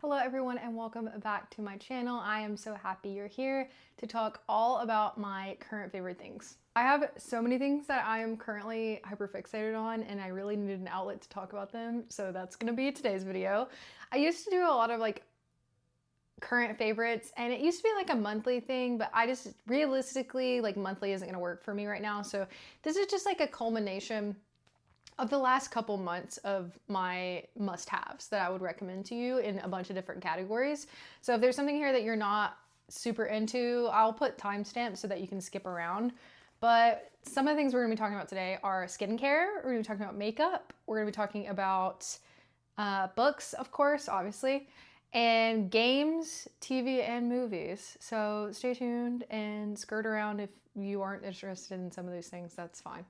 Hello everyone and welcome back to my channel. I am so happy you're here to talk all about my current favorite things. I have so many things that I am currently hyper fixated on and I really needed an outlet to talk about them, so that's gonna be today's video. I used to do a lot of current favorites and it used to be like a monthly thing, but I just realistically monthly isn't gonna work for me right now. So this is just like a culmination of the last couple months of my must-haves that I would recommend to you in a bunch of different categories. So if there's something here that you're not super into, I'll put timestamps so that you can skip around. But some of the things we're gonna be talking about today are skincare, we're gonna be talking about makeup, we're gonna be talking about books, of course, obviously, and games, TV, and movies. So stay tuned and skirt around if you aren't interested in some of these things, that's fine.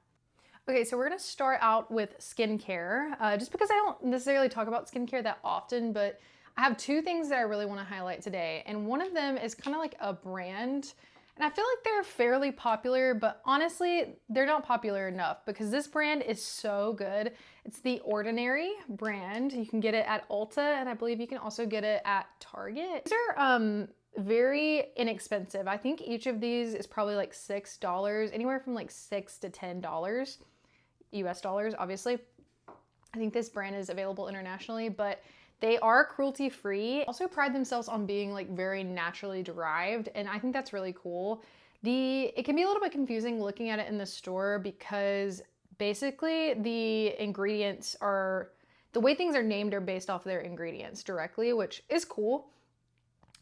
Okay, so we're gonna start out with skincare, just because I don't necessarily talk about skincare that often, but I have two things that I really wanna highlight today. And one of them is kind of like a brand, and I feel like they're fairly popular, but honestly, they're not popular enough because this brand is so good. It's the Ordinary brand. You can get it at Ulta, and I believe you can also get it at Target. These are very inexpensive. I think each of these is probably like $6, anywhere from like $6 to $10. US dollars, obviously. I think this brand is available internationally, but they are cruelty free. Also pride themselves on being like very naturally derived, and I think that's really cool. It can be a little bit confusing looking at it in the store because basically the ingredients are, the way things are named are based off their ingredients directly, which is cool.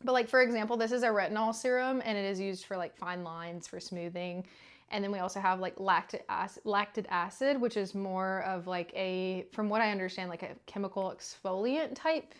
But like, for example, this is a retinol serum and it is used for like fine lines, for smoothing. And then we also have like lactic acid, which is more of like a, from what I understand, like a chemical exfoliant type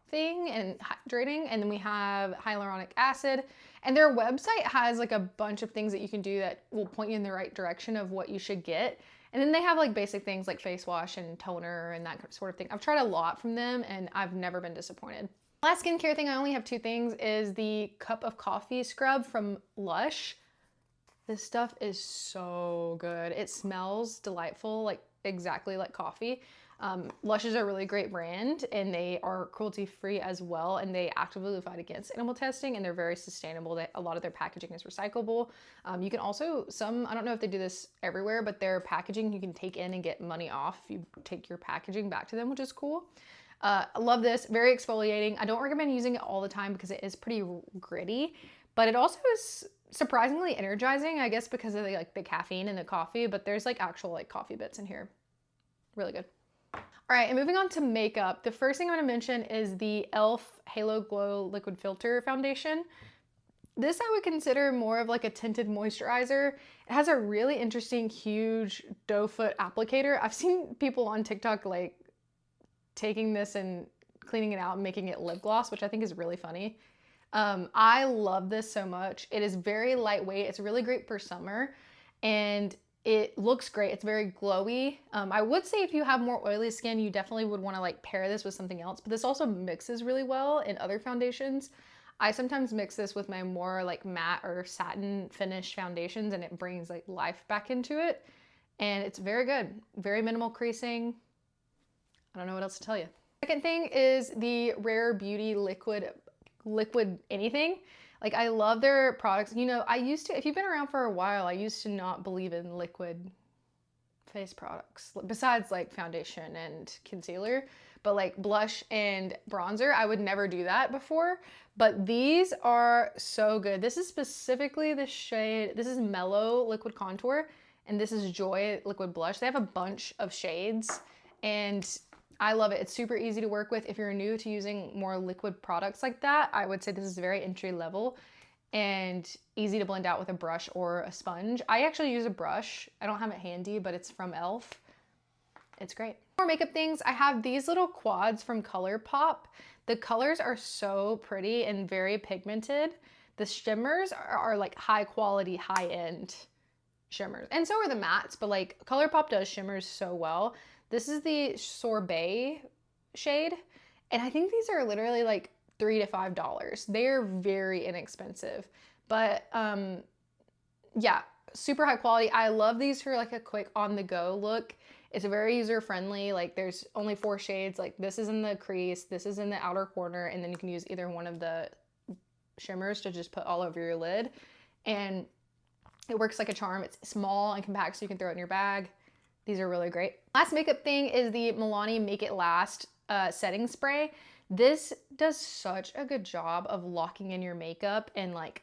thing and hydrating. And then we have hyaluronic acid, and their website has like a bunch of things that you can do that will point you in the right direction of what you should get. And then they have like basic things like face wash and toner and that sort of thing. I've tried a lot from them and I've never been disappointed. Last skincare thing, I only have two things, is the Cup of Coffee scrub from Lush. This stuff is so good. It smells delightful, like exactly like coffee. Lush is a really great brand and they are cruelty free as well, and they actively fight against animal testing, and they're very sustainable. A lot of their packaging is recyclable. You can also, I don't know if they do this everywhere, but their packaging you can take in and get money off if you take your packaging back to them, which is cool. I love this, very exfoliating. I don't recommend using it all the time because it is pretty gritty, but it also is surprisingly energizing, I guess because of the caffeine in the coffee, but there's like actual like coffee bits in here. Really good. All right, and moving on to makeup. The first thing I'm gonna mention is the e.l.f. Halo Glow Liquid Filter Foundation. This I would consider more of like a tinted moisturizer. It has a really interesting, huge doe foot applicator. I've seen people on TikTok like taking this and cleaning it out and making it lip gloss, which I think is really funny. I love this so much. It is very lightweight. It's really great for summer and it looks great. It's very glowy. I would say if you have more oily skin, you definitely would want to like pair this with something else, but this also mixes really well in other foundations. I sometimes mix this with my more like matte or satin finish foundations and it brings like life back into it. And it's very good. Very minimal creasing. I don't know what else to tell you. Second thing is the Rare Beauty liquid anything. Like, I love their products. You know, I used to, if you've been around for a while, I used to not believe in liquid face products besides like foundation and concealer, but like blush and bronzer, I would never do that before, but these are so good. This is specifically the shade, this is Mellow Liquid Contour, and this is Joy Liquid Blush. They have a bunch of shades and I love it. It's super easy to work with. If you're new to using more liquid products like that, I would say this is very entry level and easy to blend out with a brush or a sponge. I actually use a brush. I don't have it handy, but it's from e.l.f. It's great. More makeup things. I have these little quads from ColourPop. The colors are so pretty and very pigmented. The shimmers are like high quality, high end shimmers. And so are the mattes, but like ColourPop does shimmers so well. This is the Sorbet shade, and I think these are literally like $3 to $5. They're very inexpensive, but yeah, super high quality. I love these for like a quick on the go look. It's very user friendly. Like there's only 4 shades. Like this is in the crease, this is in the outer corner, and then you can use either one of the shimmers to just put all over your lid. And it works like a charm. It's small and compact, so you can throw it in your bag. These are really great. Last makeup thing is the Milani Make It Last setting spray. This does such a good job of locking in your makeup and like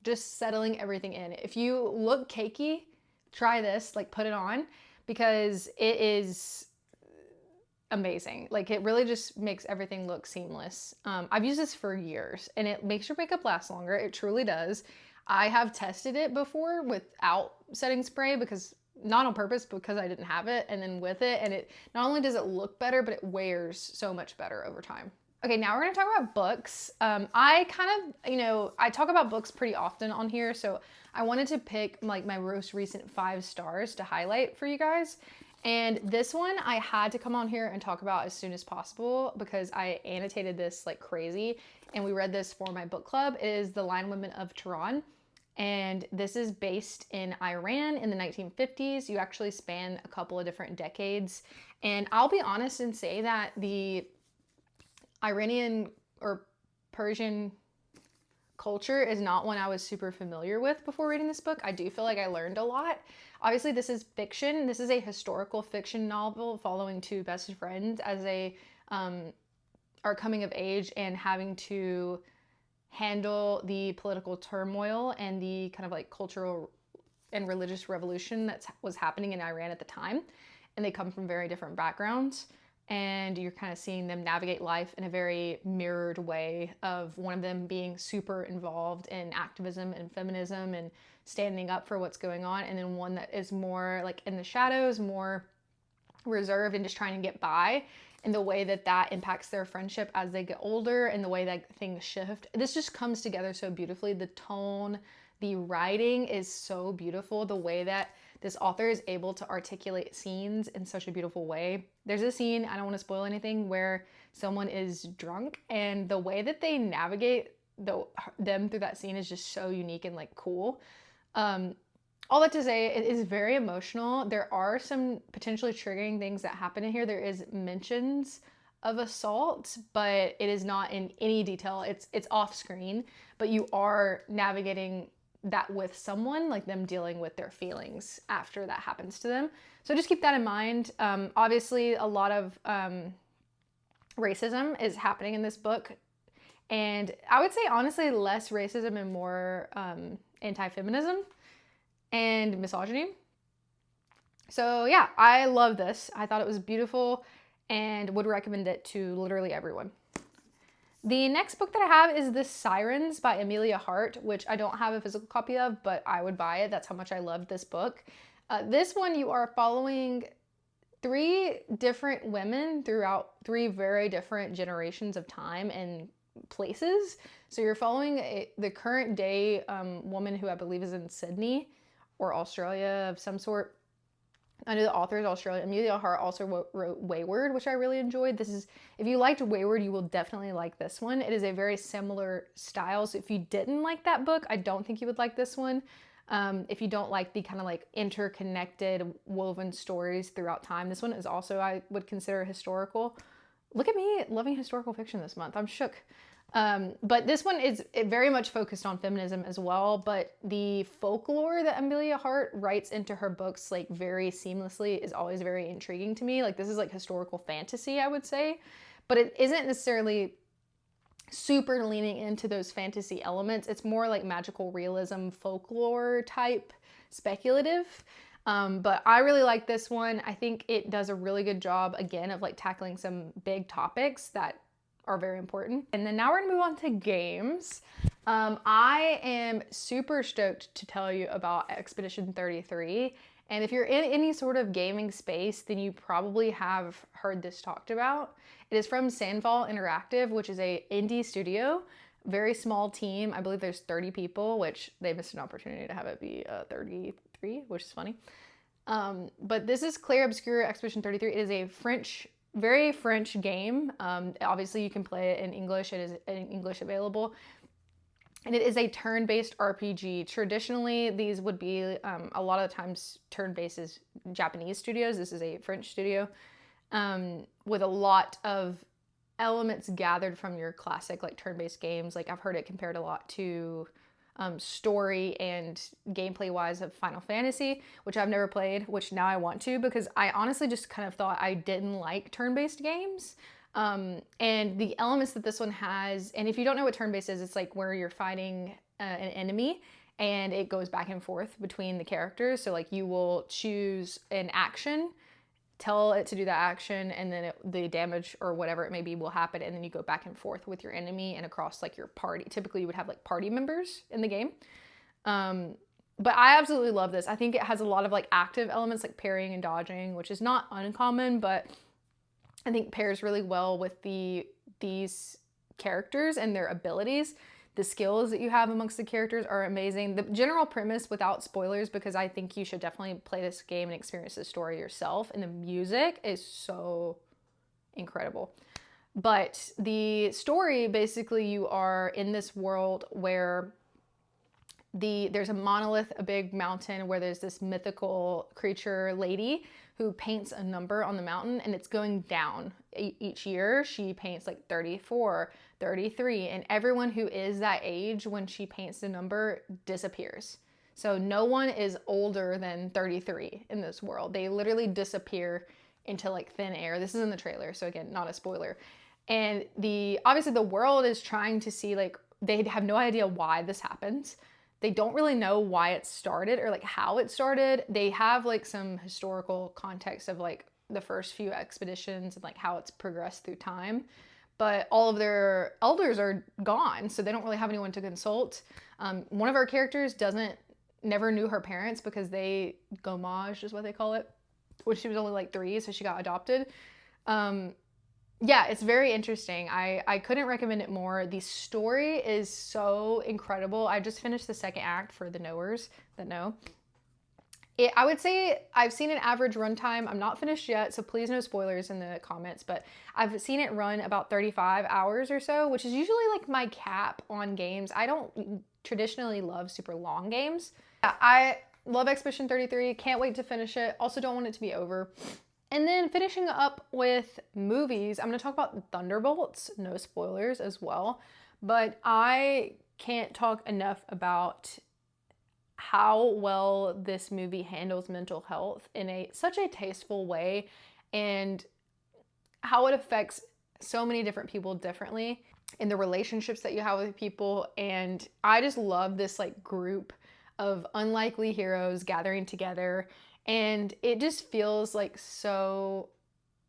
just settling everything in. If you look cakey, try this, like put it on, because it is amazing. Like it really just makes everything look seamless. I've used this for years and it makes your makeup last longer. It truly does. I have tested it before without setting spray, because not on purpose, because I didn't have it, and then with it, and it not only does it look better, but it wears so much better over time. Okay, now we're gonna talk about books. I kind of, you know, I talk about books pretty often on here, so I wanted to pick like my most recent 5 stars to highlight for you guys. And this one I had to come on here and talk about as soon as possible because I annotated this like crazy, and we read this for my book club. It is The Lion Women of Tehran. And this is based in Iran in the 1950s. You actually span a couple of different decades. And I'll be honest and say that the Iranian or Persian culture is not one I was super familiar with before reading this book. I do feel like I learned a lot. Obviously, this is fiction. This is a historical fiction novel following 2 best friends as they are coming of age and having to handle the political turmoil and the kind of like cultural and religious revolution that was happening in Iran at the time. And they come from very different backgrounds. And you're kind of seeing them navigate life in a very mirrored way, of one of them being super involved in activism and feminism and standing up for what's going on. And then one that is more like in the shadows, more reserved and just trying to get by. And the way that that impacts their friendship as they get older and the way that things shift. This just comes together so beautifully. The tone, the writing is so beautiful. The way that this author is able to articulate scenes in such a beautiful way. There's a scene, I don't want to spoil anything, where someone is drunk, and the way that they navigate them through that scene is just so unique and like cool. All that to say, it is very emotional. There are some potentially triggering things that happen in here. There is mentions of assault, but it is not in any detail. It's off screen, but you are navigating that with someone, like them dealing with their feelings after that happens to them. So just keep that in mind. Obviously, a lot of racism is happening in this book. And I would say, honestly, less racism and more anti-feminism and misogyny. So yeah, I love this. I thought it was beautiful and would recommend it to literally everyone. The next book that I have is The Sirens by Amelia Hart, which I don't have a physical copy of, but I would buy it. That's how much I loved this book. This one, you are following 3 different women throughout 3 very different generations of time and places. So you're following the current day woman who I believe is in Sydney or Australia of some sort. I know the author is Australian. Amelia Hart also wrote Wayward, which I really enjoyed. This is, if you liked Wayward, you will definitely like this one. It is a very similar style. So if you didn't like that book, I don't think you would like this one. If you don't like the kind of like interconnected woven stories throughout time, this one is also, I would consider, historical. Look at me loving historical fiction this month. I'm shook. But this one is very much focused on feminism as well, but the folklore that Amelia Hart writes into her books like very seamlessly is always very intriguing to me. Like this is like historical fantasy, I would say, but it isn't necessarily super leaning into those fantasy elements. It's more like magical realism, folklore type, speculative. But I really like this one. I think it does a really good job, again, of like tackling some big topics that are very important. And then now we're gonna move on to games. I am super stoked to tell you about Expedition 33. And if you're in any sort of gaming space, then you probably have heard this talked about. It is from Sandfall Interactive, which is a indie studio, very small team. I believe there's 30 people, which they missed an opportunity to have it be 33, which is funny. But this is Clair Obscur Expedition 33. It is a very French game. Obviously you can play it in English. It is in English available. and it is a turn-based RPG. Traditionally, these would be a lot of the times turn-based is Japanese studios. This is a French studio with a lot of elements gathered from your classic like turn-based games. Like I've heard it compared a lot to story and gameplay wise of Final Fantasy, which I've never played, which now I want to, because I honestly just kind of thought I didn't like turn-based games. And the elements that this one has, and if you don't know what turn-based is, it's like where you're fighting an enemy and it goes back and forth between the characters. So like you will choose an action, tell it to do that action, and then the damage or whatever it may be will happen, and then you go back and forth with your enemy and across like your party. Typically you would have like party members in the game. But I absolutely love this. I think it has a lot of like active elements like parrying and dodging, which is not uncommon, but I think pairs really well with these characters and their abilities. The skills that you have amongst the characters are amazing. The general premise, without spoilers, because I think you should definitely play this game and experience the story yourself, and the music is so incredible. But the story, basically you are in this world where there's a monolith, a big mountain where there's this mythical creature lady who paints a number on the mountain, and it's going down each year. She paints like 34, 33, and everyone who is that age when she paints the number disappears. So no one is older than 33 in this world. They literally disappear into like thin air. This is in the trailer, so again, not a spoiler. And obviously the world is trying to see, like, they have no idea why this happens. They don't really know why it started or like how it started. They have like some historical context of like the first few expeditions and like how it's progressed through time. But all of their elders are gone, so they don't really have anyone to consult. One of our characters never knew her parents because they gomage is what they call it, when she was only like 3, so she got adopted. Yeah, it's very interesting. I couldn't recommend it more. The story is so incredible. I just finished the second act for the knowers that know. I would say I've seen an average runtime. I'm not finished yet, so please no spoilers in the comments, but I've seen it run about 35 hours or so, which is usually like my cap on games. I don't traditionally love super long games. Yeah, I love Expedition 33. Can't wait to finish it. Also don't want it to be over. And then finishing up with movies, I'm going to talk about Thunderbolts, no spoilers as well, but I can't talk enough about how well this movie handles mental health in such a tasteful way, and how it affects so many different people differently in the relationships that you have with people. And I just love this like group of unlikely heroes gathering together. And it just feels like so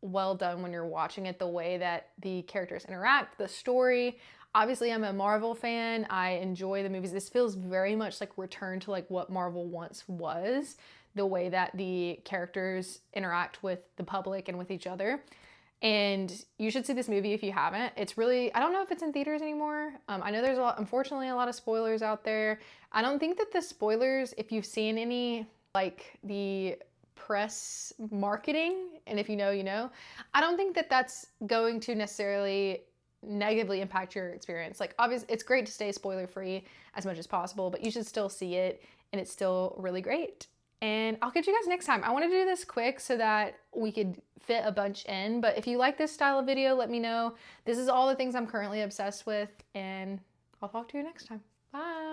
well done when you're watching it, the way that the characters interact, the story. Obviously, I'm a Marvel fan. I enjoy the movies. This feels very much like return to like what Marvel once was, the way that the characters interact with the public and with each other. And you should see this movie if you haven't. It's really, I don't know if it's in theaters anymore. I know there's unfortunately a lot of spoilers out there. I don't think that the spoilers, if you've seen any, like the press marketing, and if you know, you know, I don't think that that's going to necessarily negatively impact your experience. Like obviously it's great to stay spoiler free as much as possible, but you should still see it, and it's still really great. And I'll catch you guys next time. I wanted to do this quick so that we could fit a bunch in, but if you like this style of video, let me know. This is all the things I'm currently obsessed with, and I'll talk to you next time. Bye.